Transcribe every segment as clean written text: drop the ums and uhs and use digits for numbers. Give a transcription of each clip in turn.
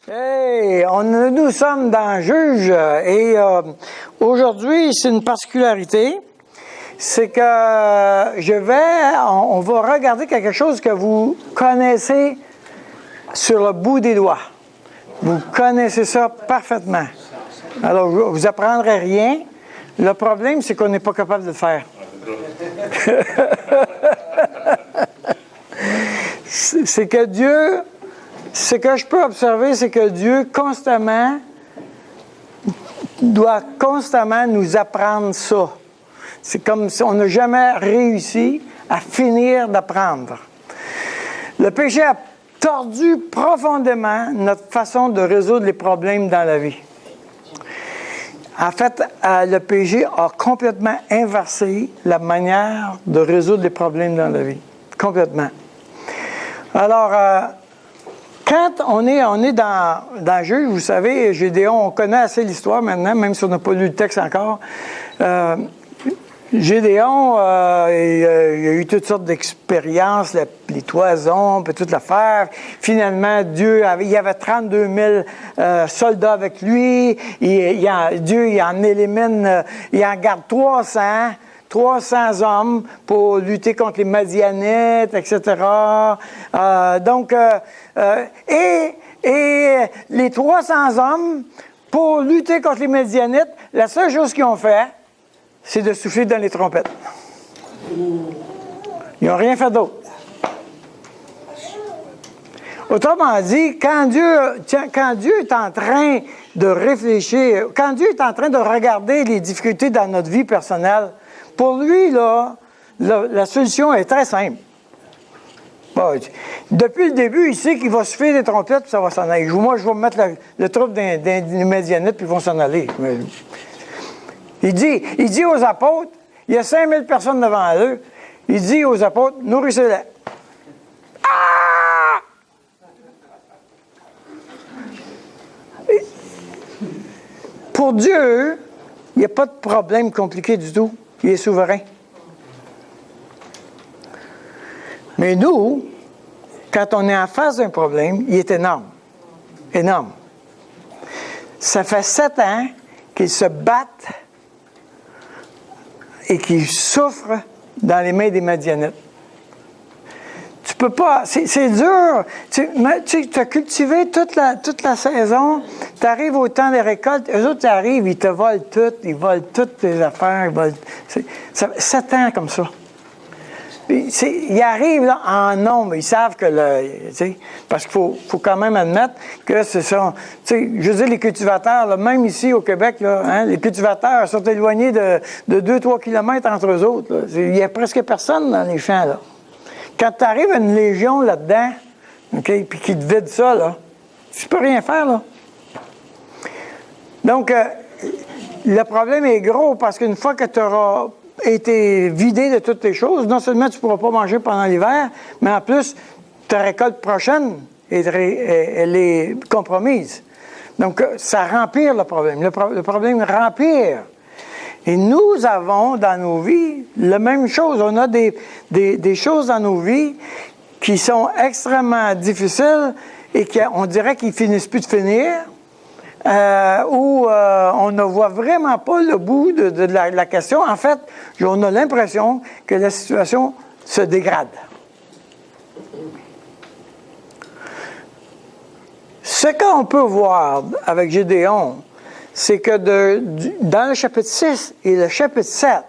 Hey, nous sommes dans Juge et aujourd'hui, c'est une particularité, c'est que on va regarder quelque chose que vous connaissez sur le bout des doigts. Vous connaissez ça parfaitement. Alors, je vous apprendrai rien. Le problème, c'est qu'on n'est pas capable de le faire. C'est que Dieu... Ce que je peux observer, c'est que Dieu doit constamment nous apprendre ça. C'est comme si on n'a jamais réussi à finir d'apprendre. Le péché a tordu profondément notre façon de résoudre les problèmes dans la vie. En fait, le péché a complètement inversé la manière de résoudre les problèmes dans la vie. Complètement. Alors, quand on est dans Juge, vous savez, Gédéon, on connaît assez l'histoire maintenant, même si on n'a pas lu le texte encore. Gédéon, il a eu toutes sortes d'expériences, les toisons, puis toute l'affaire. Finalement, il y avait 32 000 soldats avec lui. Dieu, il en élimine, il en garde 300 hommes pour lutter contre les Madianites, etc. Et les 300 hommes, pour lutter contre les Madianites, la seule chose qu'ils ont fait, c'est de souffler dans les trompettes. Ils n'ont rien fait d'autre. Autrement dit, quand Dieu est en train de réfléchir, quand Dieu est en train de regarder les difficultés dans notre vie personnelle, pour lui, là, la solution est très simple. Bon, depuis le début, il sait qu'il va souffler des trompettes, puis ça va s'en aller. Moi, je vais mettre le trouble des Madianites, puis ils vont s'en aller. Il dit aux apôtres, il y a 5000 personnes devant eux, il dit aux apôtres, nourrissez-les. Ah! Pour Dieu, il n'y a pas de problème compliqué du tout. Il est souverain. Mais nous, quand on est en face d'un problème, il est énorme. Énorme. Ça fait 7 ans qu'ils se battent et qu'ils souffrent dans les mains des Madianites. Tu peux pas... C'est dur. Tu as cultivé toute la saison, tu arrives au temps des récoltes, eux autres, ils arrivent, ils te volent tout, ils volent toutes tes affaires, 7 ans comme ça. Ils arrivent là, en nombre, ils savent que parce qu'il faut quand même admettre que c'est ça. Je veux dire, les cultivateurs, là, même ici au Québec, là, les cultivateurs sont éloignés de 2-3 kilomètres entre eux autres. Là. Il n'y a presque personne dans les champs. Là. Quand tu arrives à une légion là-dedans, puis qu'ils te vident ça, là, tu peux rien faire. Là. Donc, le problème est gros parce qu'une fois que tu auras été vidé de toutes les choses, non seulement tu ne pourras pas manger pendant l'hiver, mais en plus, ta récolte prochaine, elle est compromise. Donc, ça rempire le problème. Le problème rempire. Et nous avons dans nos vies la même chose. On a des choses dans nos vies qui sont extrêmement difficiles et on dirait qu'ils finissent plus de finir. Où on ne voit vraiment pas le bout de la question. En fait, on a l'impression que la situation se dégrade. Ce qu'on peut voir avec Gédéon, c'est que dans le chapitre 6 et le chapitre 7,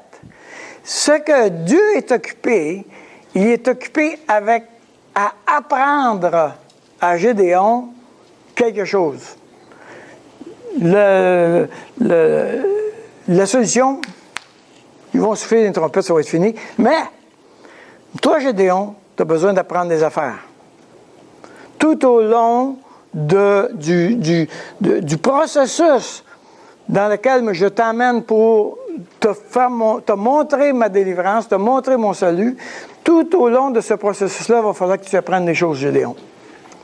ce que Dieu est occupé, il est occupé à apprendre à Gédéon quelque chose. La solution, ils vont souffler une trompette, ça va être fini. Mais, toi, Gédéon, tu as besoin d'apprendre des affaires. Tout au long du processus dans lequel je t'amène pour te montrer ma délivrance, te montrer mon salut, tout au long de ce processus-là, il va falloir que tu apprennes des choses, Gédéon.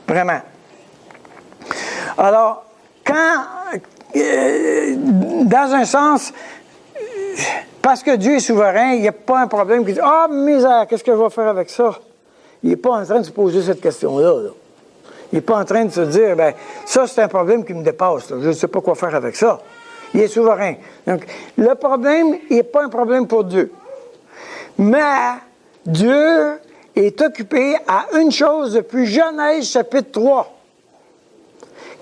Vraiment. Alors, dans un sens, parce que Dieu est souverain, il n'y a pas un problème qui dit « Ah, misère, qu'est-ce que je vais faire avec ça? » Il n'est pas en train de se poser cette question-là. Là. Il n'est pas en train de se dire, ben ça, c'est un problème qui me dépasse. Là. Je ne sais pas quoi faire avec ça. Il est souverain. Donc, le problème n'est pas un problème pour Dieu. Mais Dieu est occupé à une chose depuis Genèse chapitre 3.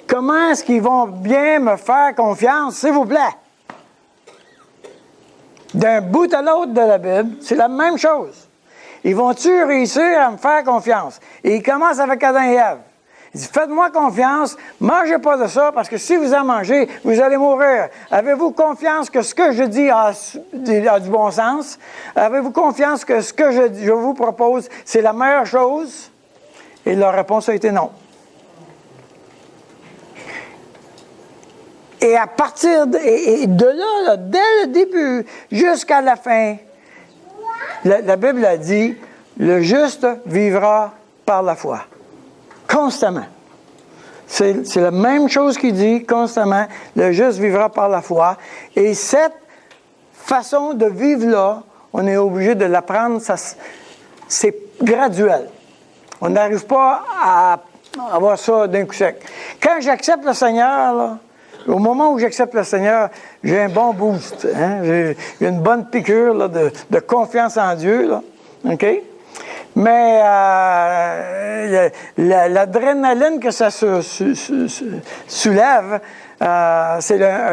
Comment est-ce qu'ils vont bien me faire confiance, s'il vous plaît? D'un bout à l'autre de la Bible, c'est la même chose. Ils vont-tu réussir à me faire confiance? Et il commence avec Adam et Ève. Il dit, faites-moi confiance, mangez pas de ça, parce que si vous en mangez, vous allez mourir. Avez-vous confiance que ce que je dis a du bon sens? Avez-vous confiance que ce que je vous propose, c'est la meilleure chose? Et leur réponse a été non. Et à partir de là, dès le début jusqu'à la fin, la Bible a dit, le juste vivra par la foi. Constamment. C'est la même chose qu'il dit constamment, le juste vivra par la foi. Et cette façon de vivre-là, on est obligé de l'apprendre, c'est graduel. On n'arrive pas à avoir ça d'un coup sec. Quand j'accepte le Seigneur, là, au moment où j'accepte le Seigneur, j'ai un bon boost. Hein? J'ai une bonne piqûre là, de confiance en Dieu. Là. OK? Mais l'adrénaline que ça soulève, a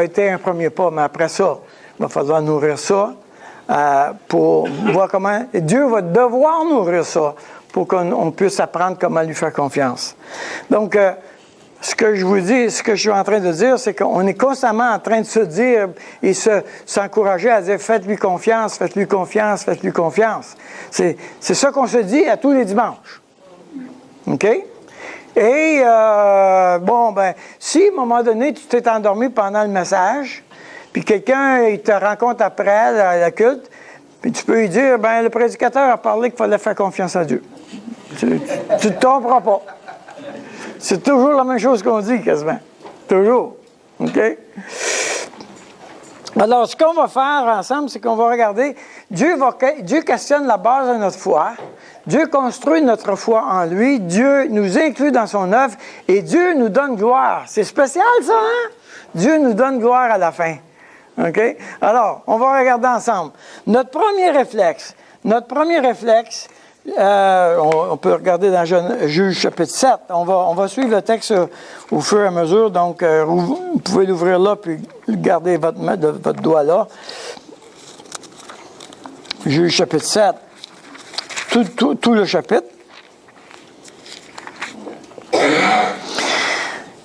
été un premier pas. Mais après ça, il va falloir nourrir ça pour voir comment... Dieu va devoir nourrir ça pour qu'on puisse apprendre comment lui faire confiance. Donc... ce que je vous dis, ce que je suis en train de dire, c'est qu'on est constamment en train de se dire et s'encourager à dire faites-lui confiance, faites-lui confiance, faites-lui confiance. C'est ça qu'on se dit à tous les dimanches. OK? Et, si à un moment donné, tu t'es endormi pendant le message, puis quelqu'un, il te rencontre après la culte, puis tu peux lui dire, le prédicateur a parlé qu'il fallait faire confiance à Dieu. Tu ne te tromperas pas. C'est toujours la même chose qu'on dit, quasiment. Toujours. OK? Alors, ce qu'on va faire ensemble, c'est qu'on va regarder, Dieu questionne la base de notre foi. Dieu construit notre foi en lui. Dieu nous inclut dans son œuvre. Et Dieu nous donne gloire. C'est spécial, ça, hein? Dieu nous donne gloire à la fin. OK? Alors, on va regarder ensemble. Notre premier réflexe, on peut regarder dans Juge chapitre 7. On va suivre le texte au fur et à mesure. Donc, vous pouvez l'ouvrir là, puis garder votre doigt là. Juge chapitre 7. Tout le chapitre.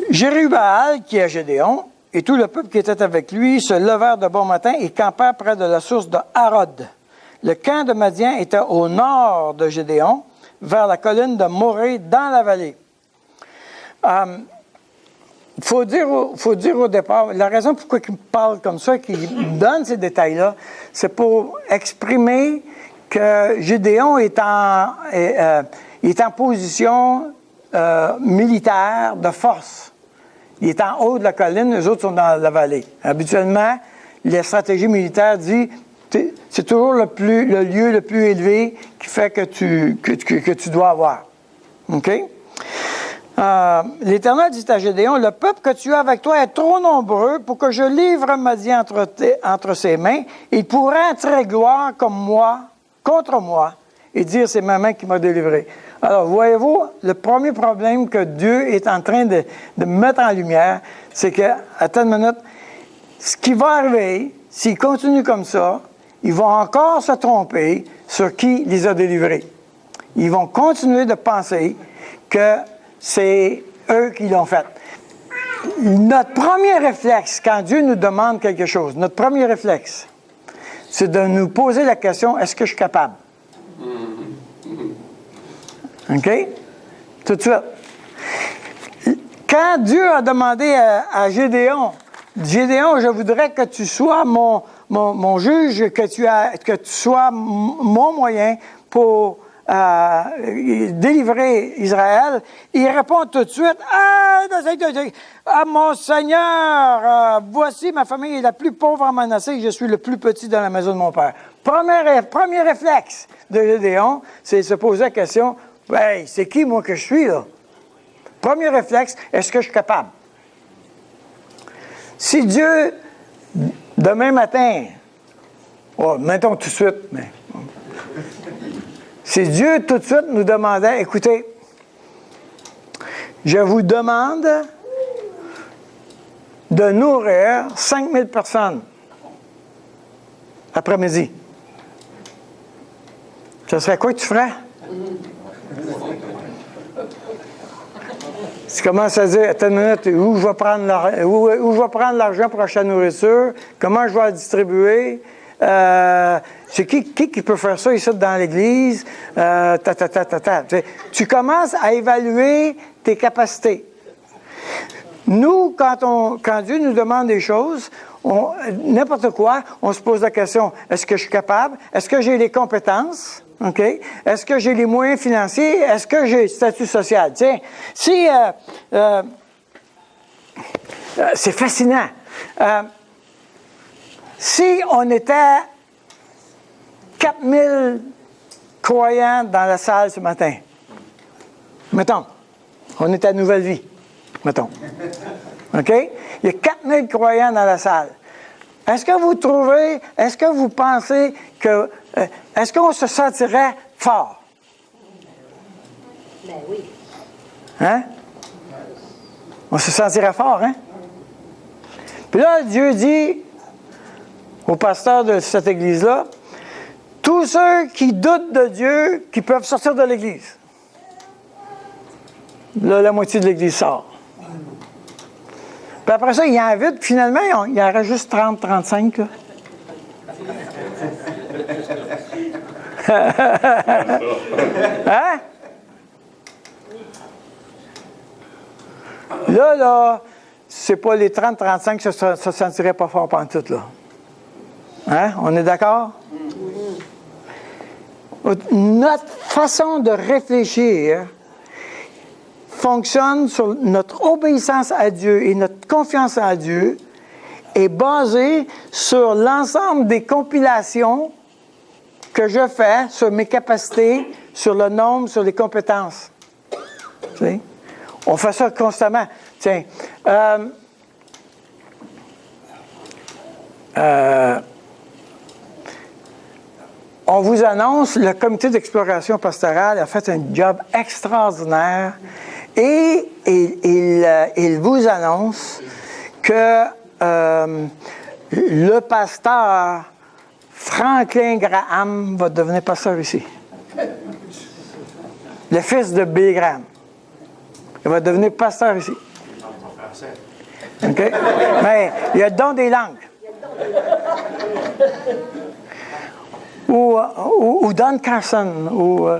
Jérubbaal, qui est Gédéon, et tout le peuple qui était avec lui, se levèrent de bon matin et campèrent près de la source de Harod. Le camp de Madian était au nord de Gédéon, vers la colline de Morée, dans la vallée. Il faut dire au départ, la raison pourquoi il parle comme ça, qu'il donne ces détails-là, c'est pour exprimer que Gédéon est en position militaire de force. Il est en haut de la colline, les autres sont dans la vallée. Habituellement, la stratégie militaire dit c'est toujours le lieu le plus élevé qui fait que tu dois avoir. OK? L'Éternel dit à Gédéon, le peuple que tu as avec toi est trop nombreux pour que je livre Madian entre ses mains. Il pourrait tirer gloire contre moi, et dire c'est ma main qui m'a délivré. Alors, voyez-vous, le premier problème que Dieu est en train de mettre en lumière, c'est que, attends une minute, ce qui va arriver, s'il continue comme ça, ils vont encore se tromper sur qui les a délivrés. Ils vont continuer de penser que c'est eux qui l'ont fait. Notre premier réflexe, quand Dieu nous demande quelque chose, notre premier réflexe, c'est de nous poser la question, est-ce que je suis capable? OK? Tout de suite. Quand Dieu a demandé à Gédéon, je voudrais que tu sois mon juge, que tu sois mon moyen pour délivrer Israël, il répond tout de suite, mon Seigneur, voici ma famille est la plus pauvre en Manassé, je suis le plus petit dans la maison de mon père. Premier réflexe de Gédéon, c'est de se poser la question, hey, c'est qui moi que je suis là? Premier réflexe, est-ce que je suis capable? Si Dieu, demain matin, mettons tout de suite, mais si Dieu tout de suite nous demandait, écoutez, je vous demande de nourrir 5000 personnes après-midi. Ce serait quoi que tu ferais? Tu commences à dire, attends une minute, où je vais prendre l'argent pour acheter la nourriture? Comment je vais la distribuer? C'est qui peut faire ça ici dans l'Église? Tu commences à évaluer tes capacités. Nous, quand Dieu nous demande des choses, n'importe quoi, on se pose la question, est-ce que je suis capable? Est-ce que j'ai les compétences? OK? Est-ce que j'ai les moyens financiers? Est-ce que j'ai le statut social? Tiens, si... c'est fascinant. Si on était 4000 croyants dans la salle ce matin, mettons, on est à Nouvelle Vie, mettons. OK? Il y a 4000 croyants dans la salle. Est-ce que vous pensez que... est-ce qu'on se sentirait fort? Ben oui. Hein? On se sentirait fort, hein? Puis là, Dieu dit au pasteur de cette église-là, tous ceux qui doutent de Dieu, qui peuvent sortir de l'église. Là, la moitié de l'église sort. Puis après ça, il invite, puis finalement, il en reste juste 30, 35, là. Hein? Là, c'est pas les 30, 35 qui se sentiraient pas fort pantoute, là. Hein? On est d'accord? Notre façon de réfléchir fonctionne sur notre obéissance à Dieu et notre confiance en Dieu est basée sur l'ensemble des compilations que je fais sur mes capacités, sur le nombre, sur les compétences. Tu sais? On fait ça constamment. Tiens, on vous annonce, le comité d'exploration pastorale a fait un job extraordinaire et il vous annonce que le pasteur Franklin Graham va devenir pasteur ici. Le fils de Billy Graham. Il va devenir pasteur ici. OK? Mais il y a le don des langues. Ou Don Carson.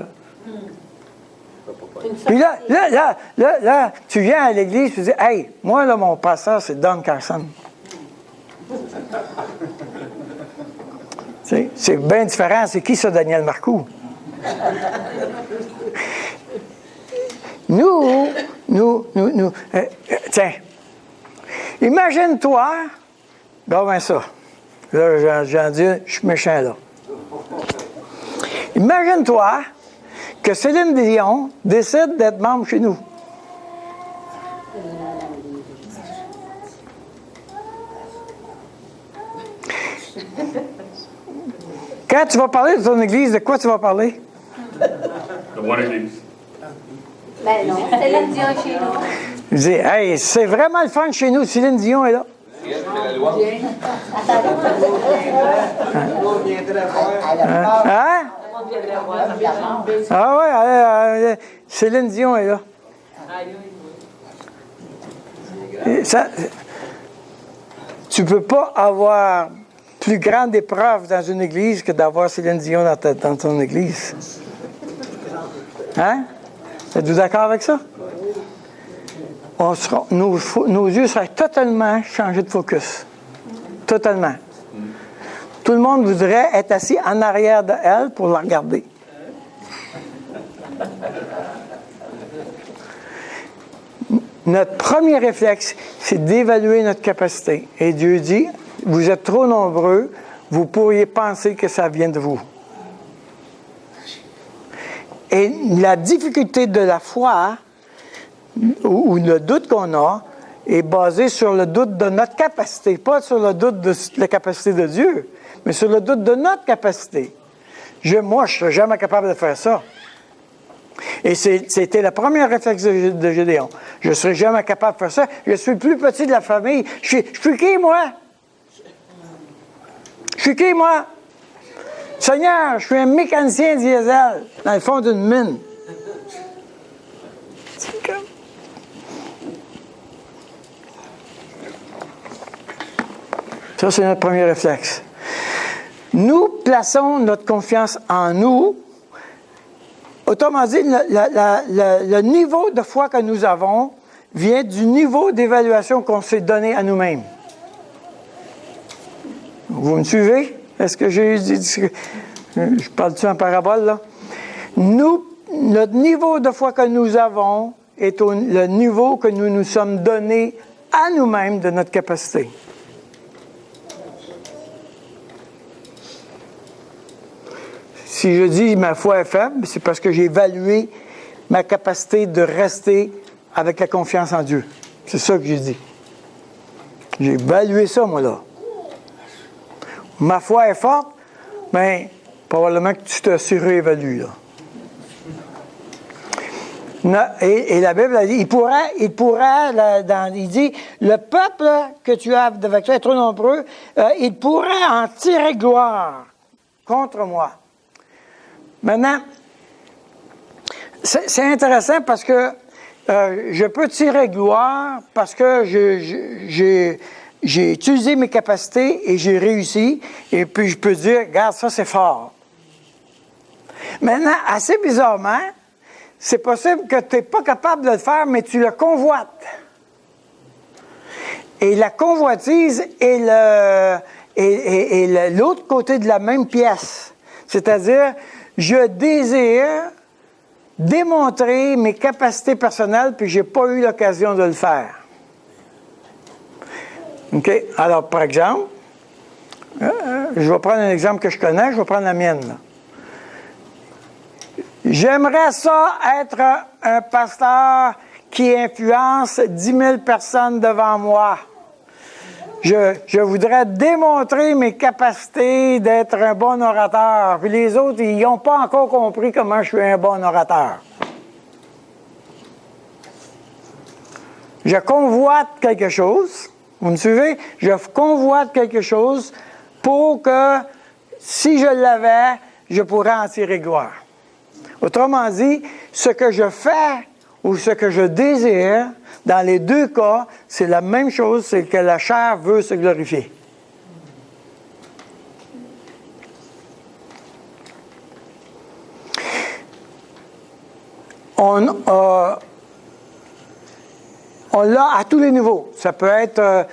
Puis là, tu viens à l'église et tu dis, hey, moi, là, mon pasteur, c'est Don Carson. C'est bien différent. C'est qui ça, Daniel Marcoux? Nous, tiens, imagine-toi, regarde ça. Là, j'en dis, je suis méchant, là. Imagine-toi que Céline Dion décide d'être membre chez nous. Quand tu vas parler de ton église, de quoi tu vas parler? De mon église. Ben non, Céline Dion est chez nous. Je dis, hey, c'est vraiment le fun chez nous, Céline Dion est là. Hein? Ah ouais, Céline Dion est là. Tu ne peux pas avoir plus grande épreuve dans une église que d'avoir Céline Dion dans ton église. Hein? Êtes-vous d'accord avec ça? Nos yeux seraient totalement changés de focus. Totalement. Tout le monde voudrait être assis en arrière de elle pour la regarder. Notre premier réflexe, c'est d'évaluer notre capacité. Et Dieu dit, vous êtes trop nombreux, vous pourriez penser que ça vient de vous. Et la difficulté de la foi, ou le doute qu'on a est basé sur le doute de notre capacité, pas sur le doute de la capacité de Dieu, mais sur le doute de notre capacité. Moi, je ne serais jamais capable de faire ça. Et c'était le premier réflexe de Gédéon. Je ne serais jamais capable de faire ça. Je suis le plus petit de la famille. Je suis qui, moi? Je suis qui, moi? Seigneur, je suis un mécanicien diesel dans le fond d'une mine. Ça, c'est notre premier réflexe. Nous plaçons notre confiance en nous. Autrement dit, le niveau de foi que nous avons vient du niveau d'évaluation qu'on s'est donné à nous-mêmes. Vous me suivez? Est-ce que j'ai dit... Je parle-tu en parabole, là? Notre niveau de foi que nous avons est le niveau que nous nous sommes donnés à nous-mêmes de notre capacité. Si je dis ma foi est faible, c'est parce que j'ai évalué ma capacité de rester avec la confiance en Dieu. C'est ça que j'ai dit. J'ai évalué ça, moi, là. Ma foi est forte, mais probablement que tu te surévalues, là. Et la Bible a dit, il dit, le peuple que tu as avec toi est trop nombreux, il pourrait en tirer gloire contre moi. Maintenant, c'est intéressant parce que je peux tirer gloire parce que j'ai utilisé mes capacités et j'ai réussi. Et puis, je peux dire, regarde, ça, c'est fort. Maintenant, assez bizarrement, c'est possible que tu n'es pas capable de le faire, mais tu le convoites. Et la convoitise est l'autre côté de la même pièce. C'est-à-dire, je désire démontrer mes capacités personnelles, puis je n'ai pas eu l'occasion de le faire. OK? Alors, par exemple, je vais prendre un exemple que je connais, je vais prendre la mienne, là. J'aimerais ça être un pasteur qui influence 10 000 personnes devant moi. Je voudrais démontrer mes capacités d'être un bon orateur. Puis les autres, ils n'ont pas encore compris comment je suis un bon orateur. Je convoite quelque chose. Vous me suivez? Je convoite quelque chose pour que, si je l'avais, je pourrais en tirer gloire. Autrement dit, ce que je fais ou ce que je désire, dans les deux cas, c'est la même chose, c'est que la chair veut se glorifier. On l'a à tous les niveaux. Ça peut être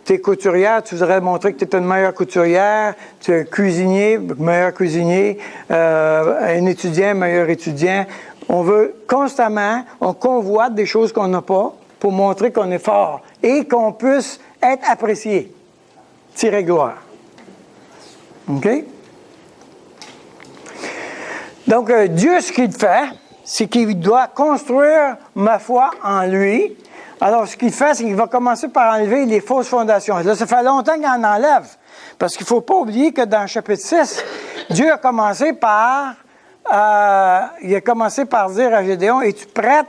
t'es couturière, tu voudrais montrer que tu es une meilleure couturière, tu es cuisinier, meilleur cuisinier, un étudiant, meilleur étudiant. On veut constamment, on convoite des choses qu'on n'a pas pour montrer qu'on est fort et qu'on puisse être apprécié. Tirer gloire. OK? Donc, Dieu, ce qu'il fait, c'est qu'il doit construire ma foi en lui. Alors, ce qu'il fait, c'est qu'il va commencer par enlever les fausses fondations. Là, ça fait longtemps qu'il en enlève. Parce qu'il ne faut pas oublier que dans le chapitre 6, Dieu a commencé par dire à Gédéon, es-tu prête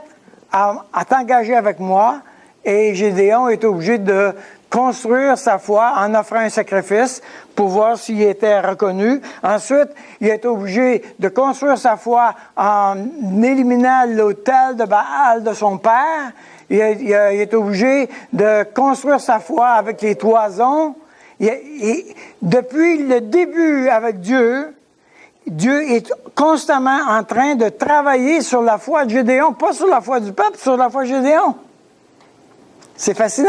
à t'engager avec moi? Et Gédéon est obligé de construire sa foi en offrant un sacrifice pour voir s'il était reconnu. Ensuite, il est obligé de construire sa foi en éliminant l'autel de Baal de son père. Il est obligé de construire sa foi avec les toisons. Depuis le début avec Dieu, Dieu est constamment en train de travailler sur la foi de Gédéon, pas sur la foi du peuple, sur la foi de Gédéon. C'est fascinant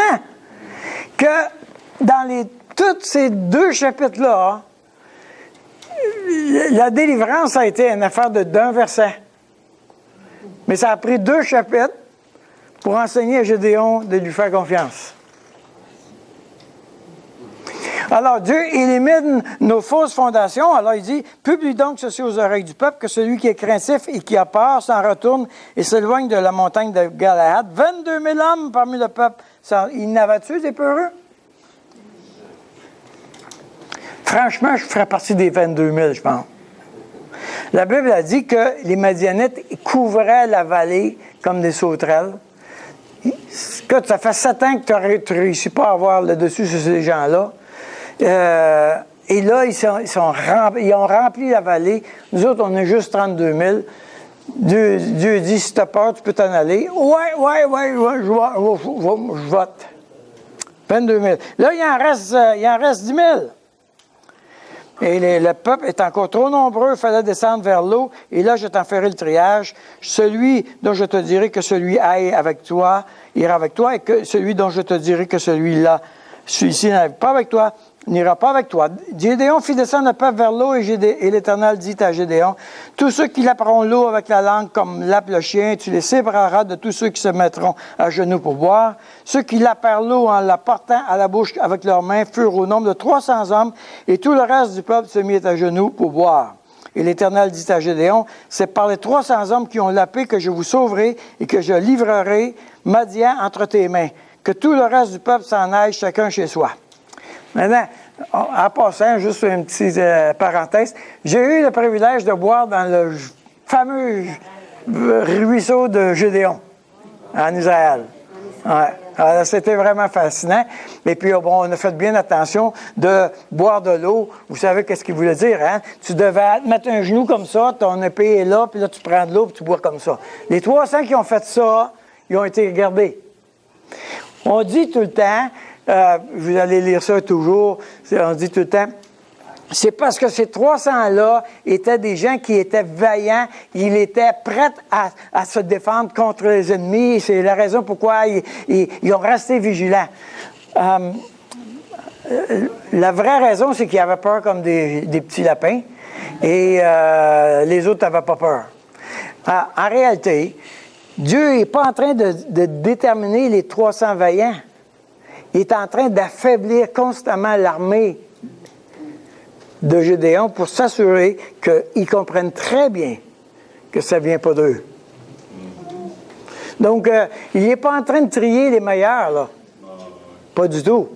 que dans tous ces deux chapitres-là, la délivrance a été une affaire d'un verset. Mais ça a pris 2 chapitres pour enseigner à Gédéon de lui faire confiance. Alors, Dieu élimine nos fausses fondations. Alors, il dit, publie donc ceci aux oreilles du peuple, que celui qui est craintif et qui a peur s'en retourne et s'éloigne de la montagne de Galaad. 22 000 hommes parmi le peuple. Il n'avait-tu des peureux? Franchement, je ferais partie des 22 000, je pense. La Bible a dit que les Madianites couvraient la vallée comme des sauterelles. Écoute, ça fait 7 ans que tu ne réussis pas à avoir le dessus sur ces gens-là. Et là, ils ont rempli la vallée. Nous autres, on est juste 32 000. Dieu dit, si tu as peur, tu peux t'en aller. Ouais, je vote. 22 000. Là, il en reste 10 000. Et le peuple est encore trop nombreux, il fallait descendre vers l'eau, et là, je t'en ferai le triage. Celui dont je te dirai que celui aille avec toi, ira avec toi, et que celui dont je te dirai que celui-ci n'ira pas avec toi, n'ira pas avec toi. Gédéon fit descendre le peuple vers l'eau, et l'Éternel dit à Gédéon, tous ceux qui laperont l'eau avec la langue comme lappe le chien, tu les sépareras de tous ceux qui se mettront à genoux pour boire. Ceux qui lapèrent l'eau en la portant à la bouche avec leurs mains furent au nombre de 300 hommes, et tout le reste du peuple se mit à genoux pour boire. Et l'Éternel dit à Gédéon, c'est par les 300 hommes qui ont lapé que je vous sauverai et que je livrerai Madian entre tes mains. Que tout le reste du peuple s'en aille chacun chez soi. Maintenant, en passant, juste une petite parenthèse, j'ai eu le privilège de boire dans le fameux ruisseau de Gédéon, en Israël. Ouais. Alors, c'était vraiment fascinant. Et puis, bon, on a fait bien attention de boire de l'eau. Vous savez qu'est-ce qu'il voulait dire, hein? Tu devais mettre un genou comme ça, ton épée est là, puis là, tu prends de l'eau, puis tu bois comme ça. Les 300 qui ont fait ça, ils ont été regardés. On dit tout le temps, vous allez lire ça toujours, on dit tout le temps, c'est parce que ces 300-là étaient des gens qui étaient vaillants, ils étaient prêts à se défendre contre les ennemis, c'est la raison pourquoi ils ont resté vigilants. La vraie raison, c'est qu'ils avaient peur comme des petits lapins, et les autres n'avaient pas peur. En réalité, Dieu n'est pas en train de déterminer les 300 vaillants. Il est en train d'affaiblir constamment l'armée de Gédéon pour s'assurer qu'ils comprennent très bien que ça ne vient pas d'eux. Donc, il n'est pas en train de trier les meilleurs, là. Pas du tout.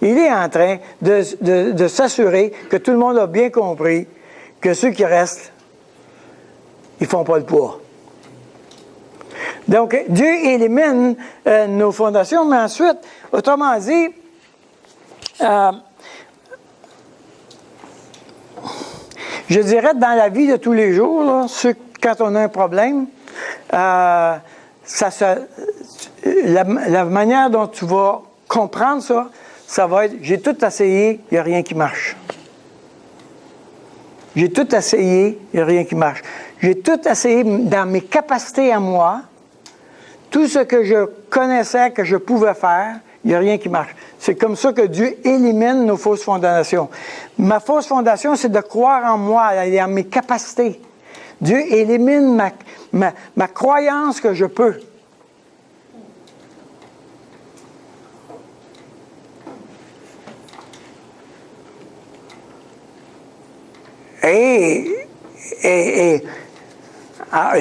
Il est en train de s'assurer que tout le monde a bien compris que ceux qui restent, ils ne font pas le poids. Donc, Dieu élimine nos fondations, mais ensuite, autrement dit, je dirais dans la vie de tous les jours, là, quand on a un problème, la manière dont tu vas comprendre ça va être, j'ai tout essayé, il n'y a rien qui marche. J'ai tout essayé, il n'y a rien qui marche. J'ai tout essayé dans mes capacités à moi, tout ce que je connaissais, que je pouvais faire, il n'y a rien qui marche. C'est comme ça que Dieu élimine nos fausses fondations. Ma fausse fondation, c'est de croire en moi et en mes capacités. Dieu élimine ma croyance que je peux. Et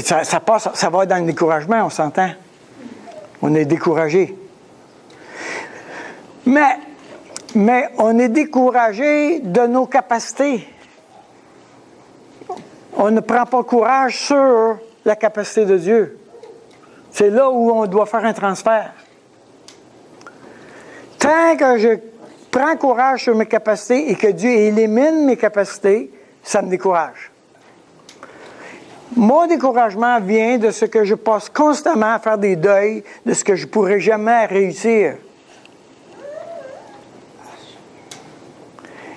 ça va dans le découragement, on s'entend. On est découragé. Mais on est découragé de nos capacités. On ne prend pas courage sur la capacité de Dieu. C'est là où on doit faire un transfert. Tant que je prends courage sur mes capacités et que Dieu élimine mes capacités, ça me décourage. Mon découragement vient de ce que je passe constamment à faire des deuils, de ce que je ne pourrai jamais réussir.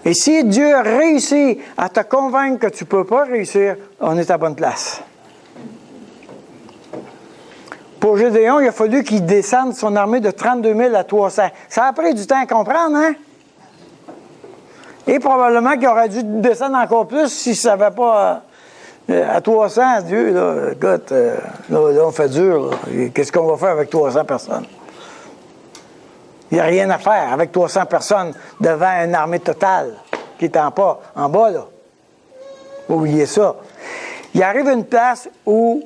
Et si Dieu réussit à te convaincre que tu ne peux pas réussir, on est à bonne place. Pour Gédéon, il a fallu qu'il descende son armée de 32 000 à 300. Ça a pris du temps à comprendre, hein? Et probablement qu'il aurait dû descendre encore plus s'il ne savait pas à 300, Dieu, là, écoute, là, on fait dur. Là. Qu'est-ce qu'on va faire avec 300 personnes? Il n'y a rien à faire avec 300 personnes devant une armée totale qui est en bas, là. Oubliez ça. Il arrive une place où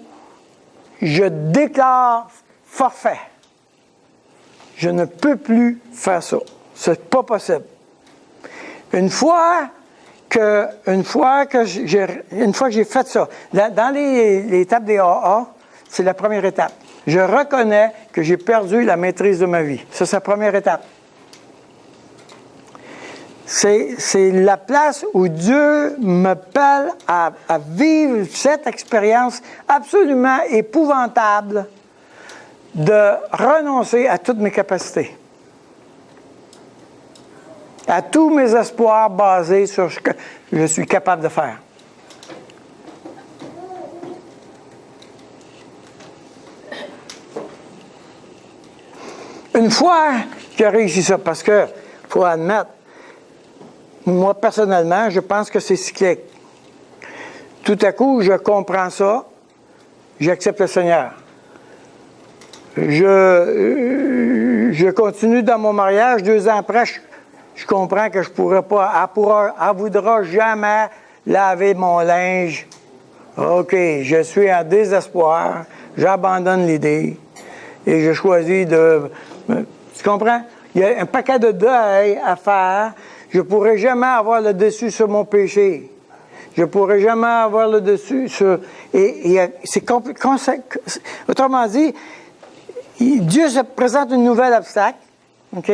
je déclare forfait. Je ne peux plus faire ça. C'est pas possible. Une fois que j'ai fait ça, dans les étapes des AA, c'est la première étape. Je reconnais que j'ai perdu la maîtrise de ma vie. Ça, c'est la première étape. C'est la place où Dieu m'appelle à vivre cette expérience absolument épouvantable de renoncer à toutes mes capacités, à tous mes espoirs basés sur ce que je suis capable de faire. Une fois qu'il a réussi ça, parce que, faut admettre, moi, personnellement, je pense que c'est cyclique. Tout à coup, je comprends ça, j'accepte le Seigneur. Je continue dans mon mariage. 2 ans après, je comprends que je pourrais pas, elle voudra jamais laver mon linge. OK, je suis en désespoir, j'abandonne l'idée et je choisis de... Tu comprends? Il y a un paquet de deuil à faire. Je ne pourrai jamais avoir le dessus sur mon péché. Je ne pourrai jamais avoir le dessus sur... c'est compliqué. Autrement dit, Dieu se présente une nouvelle obstacle, OK?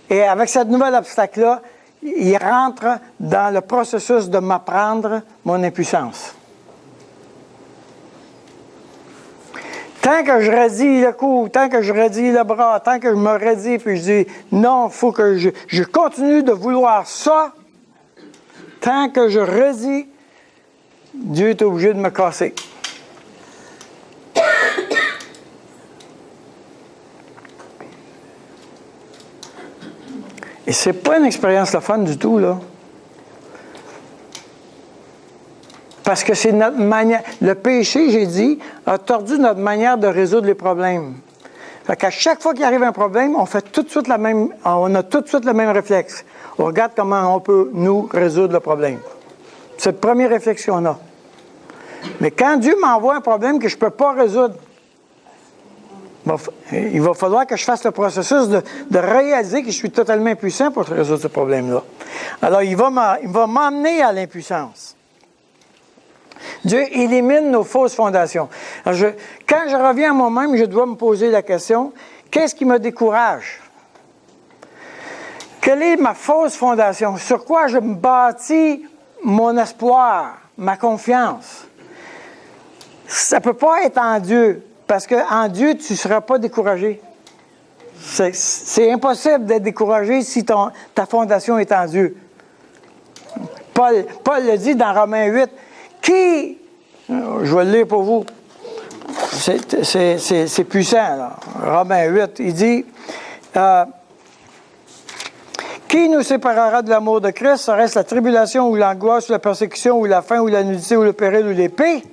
Et avec cette nouvelle obstacle-là, il rentre dans le processus de m'apprendre mon impuissance. Tant que je raidis le cou, tant que je raidis le bras, tant que je me raidis, puis je dis, non, il faut que je continue de vouloir ça, tant que je raidis, Dieu est obligé de me casser. Et c'est pas une expérience le fun du tout, là. Parce que c'est notre manière... Le péché, j'ai dit, a tordu notre manière de résoudre les problèmes. Fait qu'à chaque fois qu'il arrive un problème, on a tout de suite le même réflexe. On regarde comment on peut, nous, résoudre le problème. C'est le premier réflexe qu'on a. Mais quand Dieu m'envoie un problème que je ne peux pas résoudre, il va falloir que je fasse le processus de réaliser que je suis totalement impuissant pour résoudre ce problème-là. Alors, il va m'emmener à l'impuissance. Dieu élimine nos fausses fondations. Alors quand je reviens à moi-même, je dois me poser la question, qu'est-ce qui me décourage? Quelle est ma fausse fondation? Sur quoi je me bâtis mon espoir, ma confiance? Ça ne peut pas être en Dieu, parce qu'en Dieu, tu ne seras pas découragé. C'est impossible d'être découragé si ta fondation est en Dieu. Paul le dit dans Romains 8, qui, je vais le lire pour vous, c'est puissant, là. Romains 8, il dit, qui nous séparera de l'amour de Christ? Serait-ce la tribulation ou l'angoisse ou la persécution ou la faim ou la nudité ou le péril ou l'épée?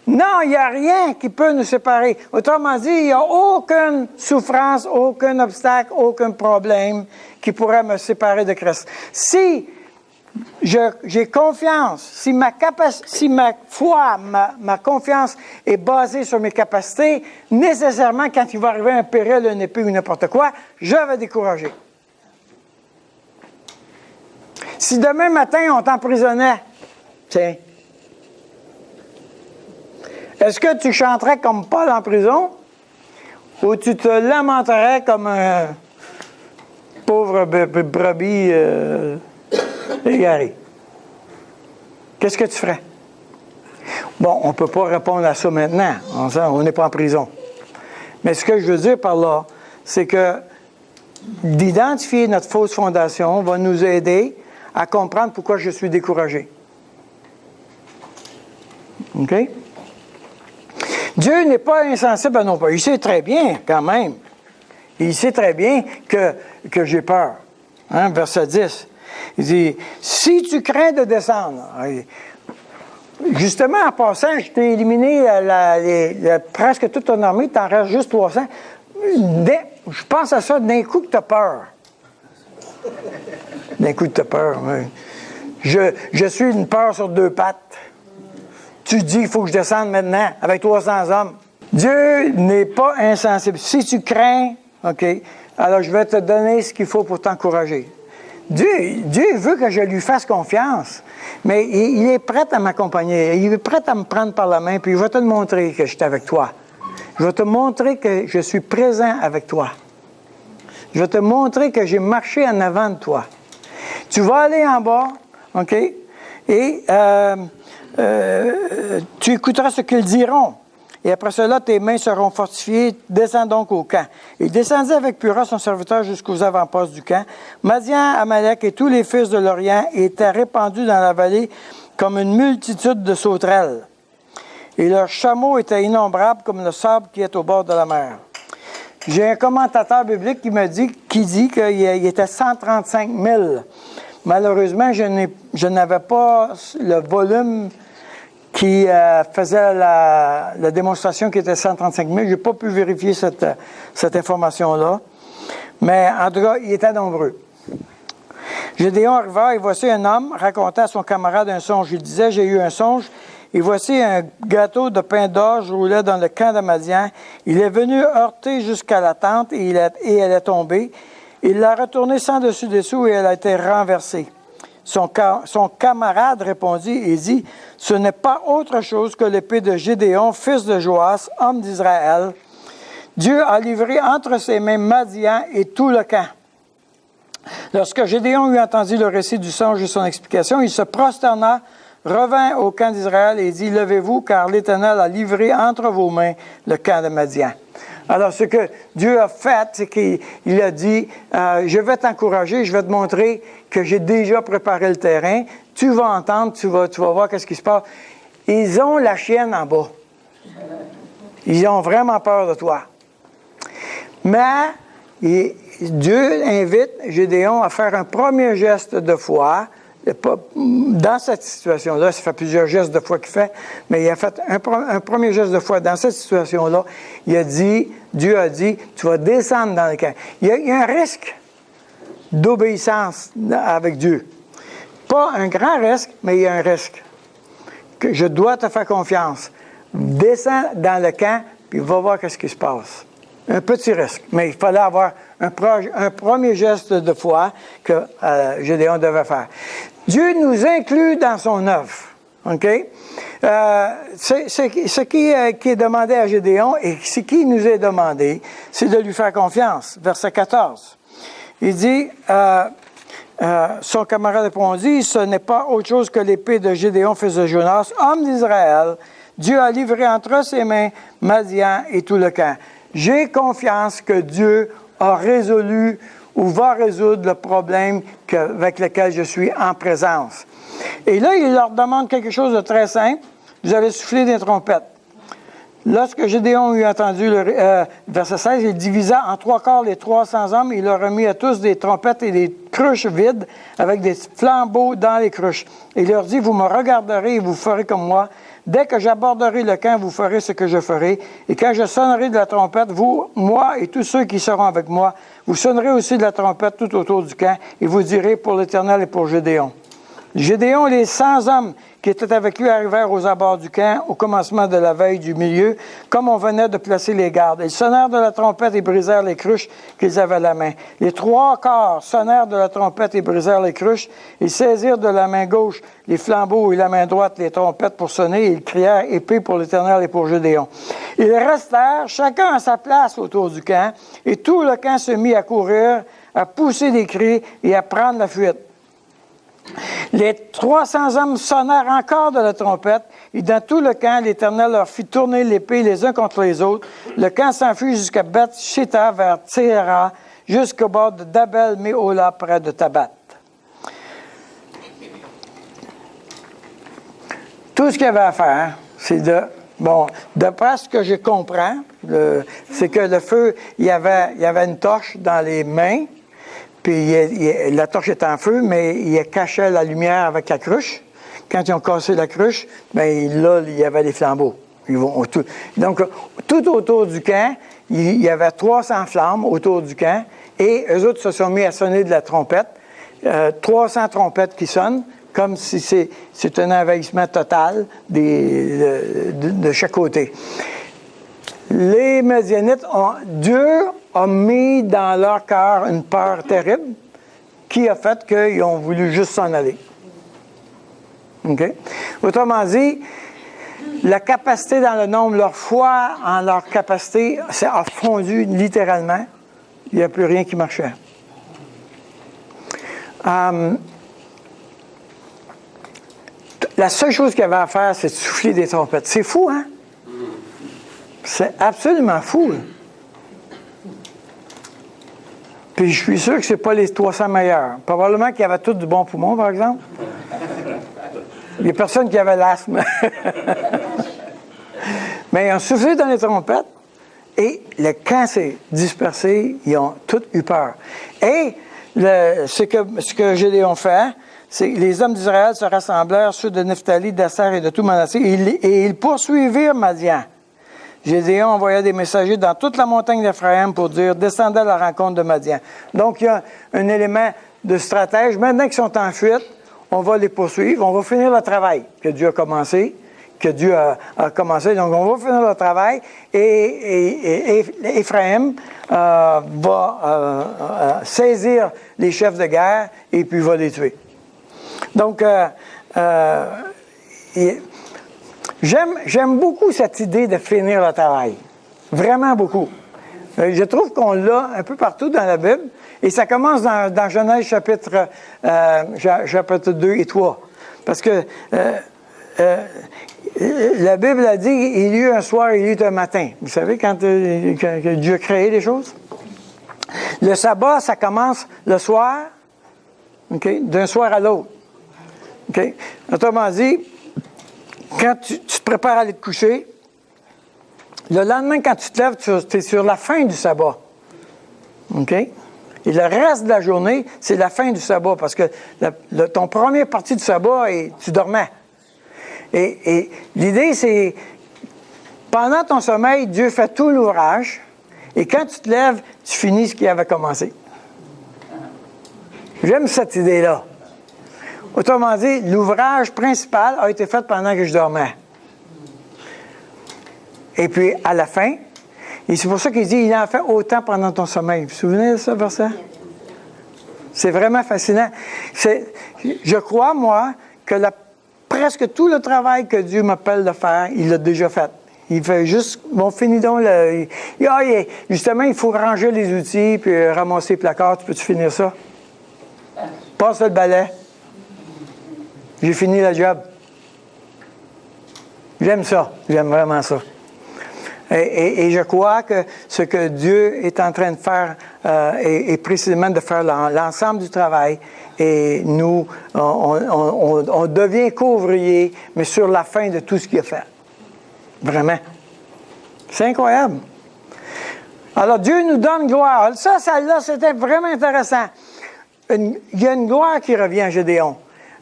Non, il n'y a rien qui peut nous séparer. Autrement dit, il n'y a aucune souffrance, aucun obstacle, aucun problème qui pourrait me séparer de Christ. Si j'ai confiance, si ma foi, ma confiance est basée sur mes capacités, nécessairement, quand il va arriver un péril, une épée ou n'importe quoi, je vais décourager. Si demain matin, on t'emprisonnait, tiens, est-ce que tu chanterais comme Paul en prison ou tu te lamenterais comme un pauvre brebis égaré? Qu'est-ce que tu ferais? Bon, on ne peut pas répondre à ça maintenant. On n'est pas en prison. Mais ce que je veux dire par là, c'est que d'identifier notre fausse fondation va nous aider à comprendre pourquoi je suis découragé. OK? Dieu n'est pas insensible à nos peurs. Il sait très bien, quand même. Il sait très bien que j'ai peur. Hein, verset 10. Il dit, si tu crains de descendre... Justement, en passant, je t'ai éliminé presque toute ton armée, il t'en reste juste 300. je pense à ça d'un coup que tu as peur. D'un coup que tu as peur, oui. Je suis une peur sur deux pattes. Tu dis, il faut que je descende maintenant avec 300 hommes. Dieu n'est pas insensible. Si tu crains, OK, alors je vais te donner ce qu'il faut pour t'encourager. Dieu veut que je lui fasse confiance, mais il est prêt à m'accompagner. Il est prêt à me prendre par la main, puis il va te montrer que je suis avec toi. Je vais te montrer que je suis présent avec toi. Je vais te montrer que j'ai marché en avant de toi. Tu vas aller en bas, OK, et tu écouteras ce qu'ils diront. Et après cela, tes mains seront fortifiées. Descends donc au camp. Il descendit avec Pura, son serviteur, jusqu'aux avant-postes du camp. Madian, Amalek et tous les fils de l'Orient étaient répandus dans la vallée comme une multitude de sauterelles. Et leurs chameaux étaient innombrables comme le sable qui est au bord de la mer. J'ai un commentateur biblique qui dit qu'il était 135 000. Malheureusement, je n'avais pas le volume qui faisait la démonstration qui était 135 000. Je n'ai pas pu vérifier cette information-là. Mais en tout cas, il était nombreux. Gédéon arriva et voici un homme racontait à son camarade un songe. Il disait, j'ai eu un songe. Et voici un gâteau de pain d'orge roulait dans le camp de Madian. Il est venu heurter jusqu'à la tente et elle est tombée. Il l'a retournée sans dessus-dessous et elle a été renversée. Son camarade répondit et dit, « Ce n'est pas autre chose que l'épée de Gédéon, fils de Joas, homme d'Israël. Dieu a livré entre ses mains Madian et tout le camp. » Lorsque Gédéon eut entendu le récit du songe et son explication, il se prosterna, revint au camp d'Israël et dit, « Levez-vous, car l'Éternel a livré entre vos mains le camp de Madian. » Alors, ce que Dieu a fait, c'est qu'il a dit, je vais t'encourager, je vais te montrer que j'ai déjà préparé le terrain. Tu vas entendre, tu vas voir qu'est-ce qui se passe. Ils ont la chienne en bas. Ils ont vraiment peur de toi. Mais Dieu invite Gédéon à faire un premier geste de foi. Dans cette situation-là, ça fait plusieurs gestes de foi qu'il fait, mais il a fait un premier geste de foi. Dans cette situation-là, Dieu a dit, tu vas descendre dans le camp. Il y a un risque d'obéissance avec Dieu. Pas un grand risque, mais il y a un risque. Que je dois te faire confiance. Descends dans le camp, puis va voir ce qui se passe. Un petit risque, mais il fallait avoir un premier geste de foi que Gédéon devait faire. Dieu nous inclut dans son œuvre. OK? Ce qui est demandé à Gédéon et ce qui nous est demandé, c'est de lui faire confiance. Verset 14. Il dit, son camarade répondit, ce n'est pas autre chose que l'épée de Gédéon, fils de Jonas, homme d'Israël. Dieu a livré entre ses mains Madian et tout le camp. J'ai confiance que Dieu a résolu ou va résoudre le problème avec lequel je suis en présence. Et là, il leur demande quelque chose de très simple. Vous allez souffler des trompettes. Lorsque Gédéon eut entendu verset 16, il divisa en 3 quarts les 300 hommes. Il leur remit à tous des trompettes et des cruches vides avec des flambeaux dans les cruches. Il leur dit, vous me regarderez et vous ferez comme moi. Dès que j'aborderai le camp, vous ferez ce que je ferai. Et quand je sonnerai de la trompette, vous, moi et tous ceux qui seront avec moi, vous sonnerez aussi de la trompette tout autour du camp et vous direz pour l'Éternel et pour Gédéon. Gédéon, les 100 hommes qui étaient avec lui arrivèrent aux abords du camp au commencement de la veille du milieu, comme on venait de placer les gardes. Ils sonnèrent de la trompette et brisèrent les cruches qu'ils avaient à la main. Les 3 quarts sonnèrent de la trompette et brisèrent les cruches. Ils saisirent de la main gauche les flambeaux et la main droite les trompettes pour sonner. Et ils crièrent épée pour l'Éternel et pour Gédéon. Ils restèrent chacun à sa place autour du camp, et tout le camp se mit à courir, à pousser des cris et à prendre la fuite. Les 300 hommes sonnèrent encore de la trompette, et dans tout le camp, l'Éternel leur fit tourner l'épée les uns contre les autres. Le camp s'enfuit jusqu'à Beth-Shitta vers Tséra, jusqu'au bord de Dabel-Méhola, près de Tabat. Tout ce qu'il y avait à faire, c'est d'après ce que je comprends, c'est que le feu, il y avait une torche dans les mains, puis la torche était en feu, mais il cachait la lumière avec la cruche. Quand ils ont cassé la cruche, bien là, il y avait les flambeaux. Donc, tout autour du camp, il y avait 300 flammes autour du camp et eux autres se sont mis à sonner de la trompette. 300 trompettes qui sonnent, comme si c'est un envahissement total de chaque côté. Les Madianites, Dieu a mis dans leur cœur une peur terrible qui a fait qu'ils ont voulu juste s'en aller. OK? Autrement dit, la capacité dans le nombre, leur foi en leur capacité, ça a fondu littéralement. Il n'y a plus rien qui marchait. La seule chose qu'il y avait à faire, c'est de souffler des trompettes. C'est fou, hein? C'est absolument fou. Puis je suis sûr que ce n'est pas les 300 meilleurs. Probablement qu'il y avait tous du bon poumon, par exemple. Il n'y a personne qui avait l'asthme. Mais ils ont soufflé dans les trompettes et le camp s'est dispersé. Ils ont tous eu peur. Et ce que Gédéon fait, c'est que les hommes d'Israël se rassemblèrent, ceux de Nephtali, d'Asser et de tout Manassé, et ils poursuivirent Madian. Gédéon envoya des messagers dans toute la montagne d'Éphraïm pour dire « Descendez à la rencontre de Madian ». Donc, il y a un élément de stratège. Maintenant qu'ils sont en fuite, on va les poursuivre, on va finir le travail que Dieu a commencé, Donc, on va finir le travail et Éphraïm va saisir les chefs de guerre et puis va les tuer. Donc, j'aime beaucoup cette idée de finir le travail. Vraiment beaucoup. Je trouve qu'on l'a un peu partout dans la Bible. Et ça commence dans Genèse chapitre 2 et 3. Parce que la Bible a dit, il y eut un soir, il y eut un matin. Vous savez, quand Dieu a créé les choses? Le sabbat, ça commence le soir, okay, d'un soir à l'autre. Okay? Autrement dit, quand tu te prépares à aller te coucher, le lendemain, quand tu te lèves, tu es sur la fin du sabbat. OK? Et le reste de la journée, c'est la fin du sabbat, parce que ton première partie du sabbat, tu dormais. Et l'idée, c'est, pendant ton sommeil, Dieu fait tout l'ouvrage, et quand tu te lèves, tu finis ce qui avait commencé. J'aime cette idée-là. Autrement dit, l'ouvrage principal a été fait pendant que je dormais. Et puis, à la fin, et c'est pour ça qu'il dit, il en fait autant pendant ton sommeil. Vous vous souvenez de ce verset? C'est vraiment fascinant. Je crois, moi, que presque tout le travail que Dieu m'appelle de faire, il l'a déjà fait. Il fait juste, bon, finis donc justement, il faut ranger les outils, puis ramasser les placards. Tu peux-tu finir ça? Passe le balai. J'ai fini le job. J'aime ça. J'aime vraiment ça. Et je crois que ce que Dieu est en train de faire est précisément de faire l'ensemble du travail. Et nous, on devient couvrier, mais sur la fin de tout ce qu'il a fait. Vraiment. C'est incroyable. Alors, Dieu nous donne gloire. Ça là, c'était vraiment intéressant. Il y a une gloire qui revient à Gédéon.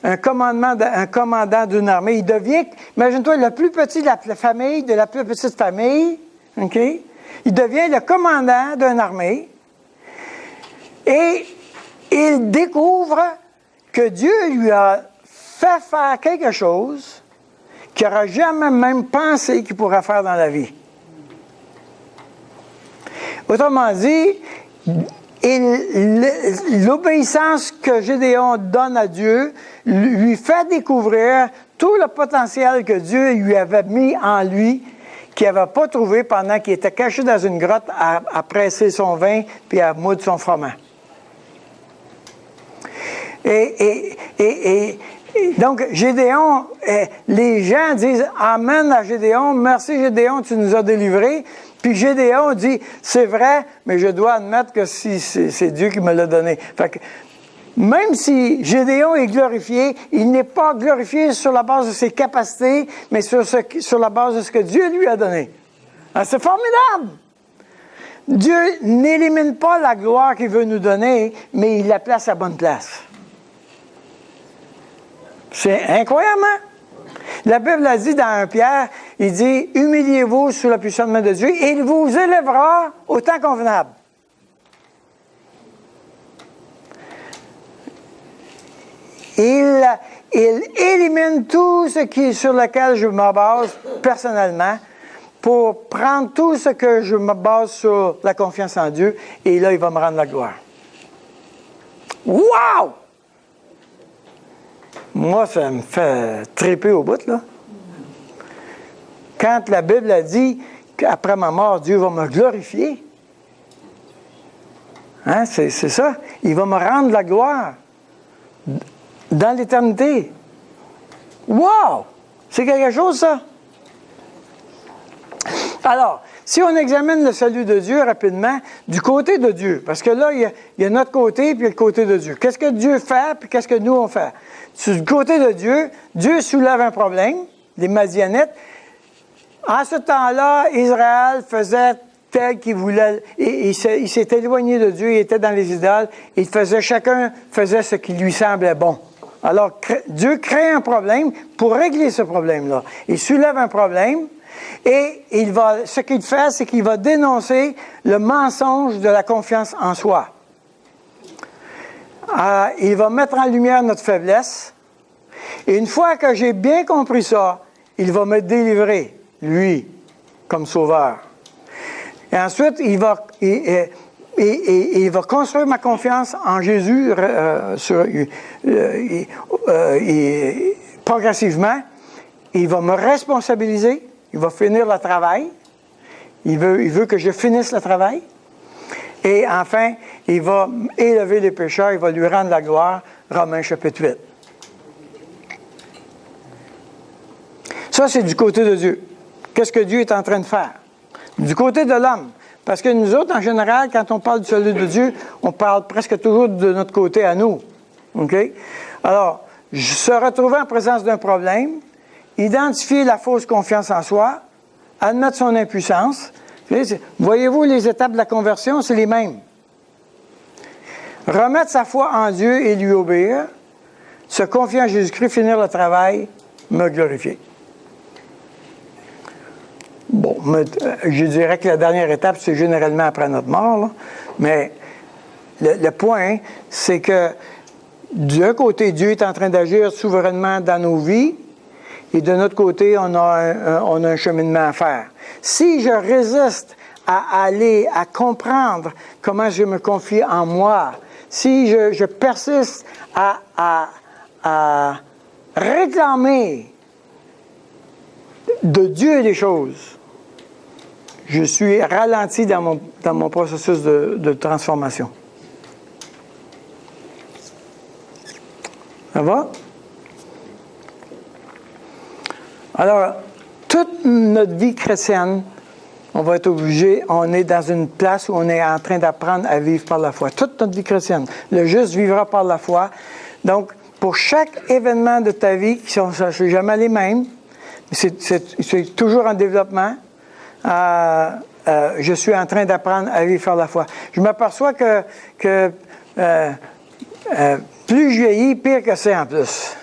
Un commandant d'une armée. Il devient, imagine-toi, le plus petit de la famille, de la plus petite famille, OK? Il devient le commandant d'une armée et il découvre que Dieu lui a fait faire quelque chose qu'il n'aurait jamais même pensé qu'il pourrait faire dans la vie. Autrement dit, l'obéissance que Gédéon donne à Dieu lui fait découvrir tout le potentiel que Dieu lui avait mis en lui, qu'il n'avait pas trouvé pendant qu'il était caché dans une grotte à presser son vin puis à moudre son froment. Et donc, Gédéon, les gens disent « Amen à Gédéon, merci Gédéon, tu nous as délivrés ». Puis Gédéon dit, c'est vrai, mais je dois admettre que c'est Dieu qui me l'a donné. Fait que, même si Gédéon est glorifié, il n'est pas glorifié sur la base de ses capacités, mais sur la base de ce que Dieu lui a donné. Alors, c'est formidable! Dieu n'élimine pas la gloire qu'il veut nous donner, mais il la place à bonne place. C'est incroyable, hein? La Bible a dit dans 1 Pierre, il dit, humiliez-vous sous la puissante main de Dieu et il vous élèvera au temps convenable. Il élimine tout ce sur lequel je me base personnellement pour prendre tout ce que je me base sur la confiance en Dieu et là, il va me rendre la gloire. Wow! Moi, ça me fait triper au bout, là. Quand la Bible a dit qu'après ma mort, Dieu va me glorifier, hein, c'est ça. Il va me rendre la gloire dans l'éternité. Wow! C'est quelque chose, ça. Alors, si on examine le salut de Dieu rapidement, du côté de Dieu, parce que là, il y a notre côté puis il y a le côté de Dieu. Qu'est-ce que Dieu fait puis qu'est-ce que nous, on fait? Du côté de Dieu, Dieu soulève un problème, les Madianites. En ce temps-là, Israël faisait tel qu'il voulait. Il s'est éloigné de Dieu, il était dans les idoles. Chacun faisait ce qui lui semblait bon. Alors, Dieu crée un problème pour régler ce problème-là. Il soulève un problème et ce qu'il fait, c'est qu'il va dénoncer le mensonge de la confiance en soi. Il va mettre en lumière notre faiblesse. Et une fois que j'ai bien compris ça, il va me délivrer, lui, comme sauveur. Et ensuite, il va construire ma confiance en Jésus progressivement. Il va me responsabiliser. Il va finir le travail. Il veut que je finisse le travail. Et enfin, il va élever les pécheurs. Il va lui rendre la gloire. Romains chapitre 8. Ça, c'est du côté de Dieu. Qu'est-ce que Dieu est en train de faire? Du côté de l'homme. Parce que nous autres, en général, quand on parle du salut de Dieu, on parle presque toujours de notre côté à nous. OK? Alors, se retrouver en présence d'un problème, identifier la fausse confiance en soi, admettre son impuissance. Voyez-vous, les étapes de la conversion, c'est les mêmes. Remettre sa foi en Dieu et lui obéir, se confier en Jésus-Christ, finir le travail, me glorifier. Bon, je dirais que la dernière étape, c'est généralement après notre mort, là. Mais le point, c'est que d'un côté, Dieu est en train d'agir souverainement dans nos vies, et de notre côté, on a un cheminement à faire. Si je résiste à comprendre comment je me confie en moi, si je persiste à réclamer de Dieu des choses, je suis ralenti dans mon processus de transformation. Ça va? Alors, toute notre vie chrétienne, on va être obligé, on est dans une place où on est en train d'apprendre à vivre par la foi. Toute notre vie chrétienne. Le juste vivra par la foi. Donc, pour chaque événement de ta vie, qui sont jamais les mêmes, c'est toujours en développement, je suis en train d'apprendre à vivre par la foi. Je m'aperçois que plus je vieillis, pire que c'est en plus.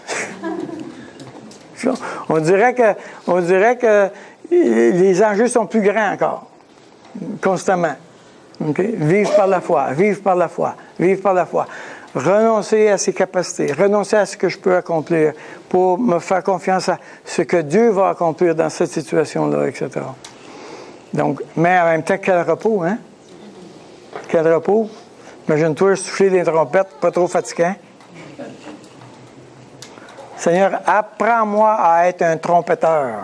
On dirait que les enjeux sont plus grands encore, constamment. Okay? Vivre par la foi, vivre par la foi, vivre par la foi. Renoncer à ses capacités, renoncer à ce que je peux accomplir pour me faire confiance à ce que Dieu va accomplir dans cette situation-là, etc. Donc, mais en même temps, quel repos, hein? Quel repos. Imagine-toi souffler des trompettes, pas trop fatigant. Seigneur, apprends-moi à être un trompetteur.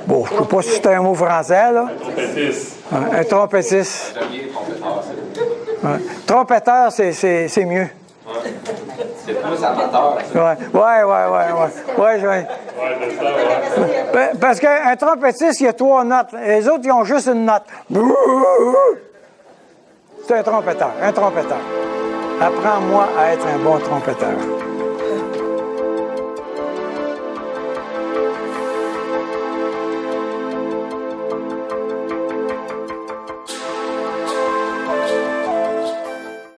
Bon, je ne sais pas si c'est un mot français, là. Un trompettiste. Ouais. Trompetteur, c'est mieux. C'est plus amateur. Ouais. Parce qu'un trompettiste, il y a 3 notes. Les autres, ils ont juste une note. C'est un trompetteur. Apprends-moi à être un bon trompetteur.